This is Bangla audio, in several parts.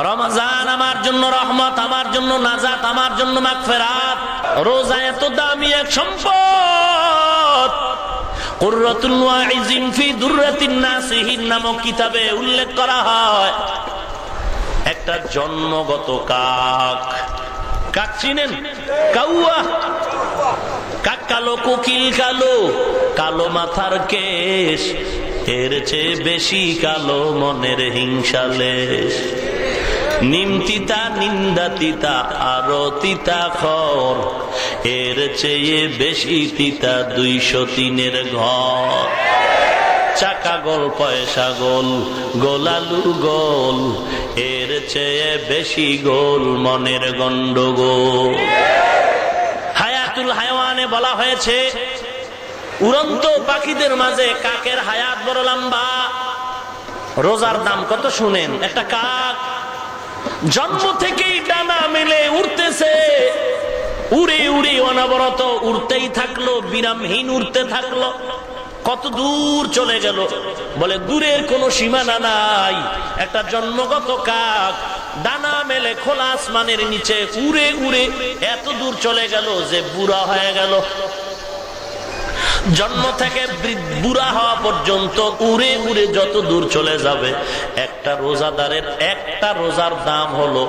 রমজান আমার জন্য রহমত, আমার জন্য নাজাত, আমার জন্য মাগফিরাত। রোজা এত দামি এক সম্পদ। কুররাতুল ওয়াইজিন ফি দুররাতিন নাসিহিন নামক কিতাবে উল্লেখ করা হয়, একটা জন্মগত কাক, কাক চিনেন? কাউয়া, কাক কালো, কোকিল কালো, কালো মাথার কেশ, এর চেয়ে বেশি কালো মনের হিংসালেশ। নিম তিতা, নিন্দা তিতা, আরো তিতা খর, এর চেয়ে বেশি তিতা 203-এর ঘর। চাকা গোল, পয়সা গোল, গোলালু গোল, এর চেয়ে বেশি গোল মনের গন্ডগোল। হায়াতুল হায়াওয়ানে বলা হয়েছে, উড়ন্ত পাখিদের মাঝে কাকের হায়াত বড় লম্বা। রোজার দাম কত শুনেন? একটা কাক জন্ম থেকেই ডানা মেলে উড়তেছে, উড়ে উড়ে অনবরত উড়তেই থাকলো, বিরামহীন উড়তে থাকলো। কত দূর চলে গেল, বলে দূরের কোনো সীমানা নাই। একটা জন্মগত কাক ডানা মেলে খোলা আসমানের নিচে উড়ে উড়ে এত দূর চলে গেল যে বুড়া হয়ে গেল। জন্ম থেকে বুড়া হওয়া পর্যন্ত উড়ে উড়ে যত দূর চলে যাবে, একটা রোজাদারের একটা রোজার দাম হলো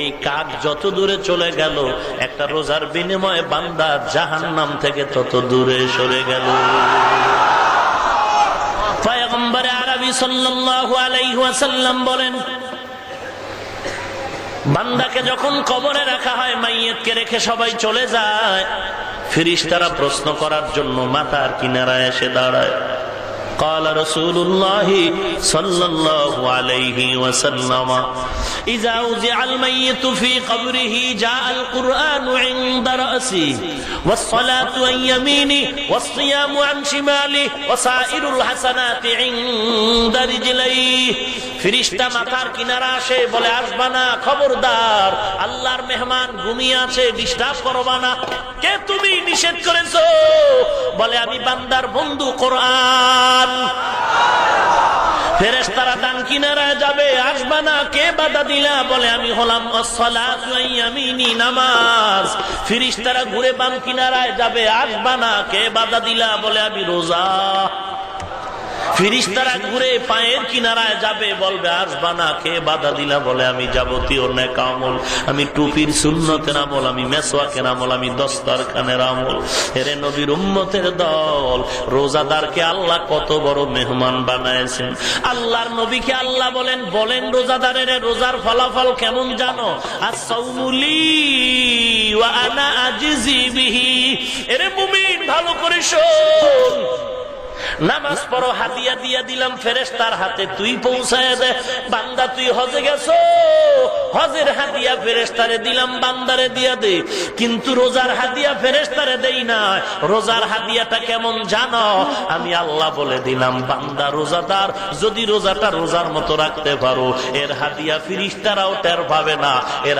এই কাক যত দূরে চলে গেল, একটা রোজার বিনিময়ে বান্দা জাহান্নাম থেকে তত দূরে সরে গেল। পয়গম্বর আরবি সাল্লাল্লাহু আলাইহি ওয়াসাল্লাম বলেন, বান্দাকে যখন কবরে রাখা হয়, মাইয়িতকে রেখে সবাই চলে যায়, ফেরেশতারা প্রশ্ন করার জন্য মাথার কিনারায় এসে দাঁড়ায়। قال رسول الله صلى الله عليه وسلم إذا وضع الميت في قبره جاء القرآن عند رأسه والصلاة عن يمينه والصيام عن شماله وسائر الحسنات عند رجليه। ফেরেশতা মাথার কিনারা আসে, বলে আসবা না, খবরদার, আল্লাহর মেহমান ঘুমিয়ে আছে, ডিস্টার্ব করবা না। কে তুমি? নিষেধ করেছো। বলে আমি বান্দার বন্ধু কোরআন। ফেরেশতারা ডান কিনারায় যাবে, আসবা না, কে বাধা দিলা? বলে আমি হলাম আসসালাতু আইয়ামিনি, নামাজ। ফেরেশতারা ঘুরে বাম কিনারায় যাবে, আসবা না, কে বাধা দিলা? বলে আমি রোজা। ফেরেশতারা ঘুরে পায়ের কিনারায় যাবে, বলবে আসবা না, কে বাধা দিলা? বলে আমি যাবতীয় নেক আমল, আমি টুপির সুন্নতের আমল, আমি মেসওয়াকের আমল, আমি দস্তরখানের আমল। এরে নবীর উম্মতের দল, রোজাদারকে আল্লাহ কত বড় মেহমান বানায়েছেন। আল্লাহর নবীকে আল্লাহ বলেন রোজাদারের রোজার ফলাফল কেমন জানো? আস-সাওমু লি ওয়া আনা আজজি বিহি। এরে মুমিন, ভালো করে শোন, নামাজ পড়ো, হাদিয়া দিয়া দিলাম ফেরেশতার হাতে, তুই পৌঁছায় দে। বান্দা তুই হজে গেছো, হজের হাদিয়া ফেরেশতারে দিলাম, বান্দারে দিয়া দে। কিন্তু রোজার হাদিয়া ফেরেশতারে দেই না। রোজার হাদিয়াটা কেমন জানো? আমি আল্লাহ বলে দিলাম, বান্দা রোজাদার যদি রোজাটা রোজার মতো রাখতে পারো, এর হাদিয়া ফেরেশতারাও টের পাবে না। এর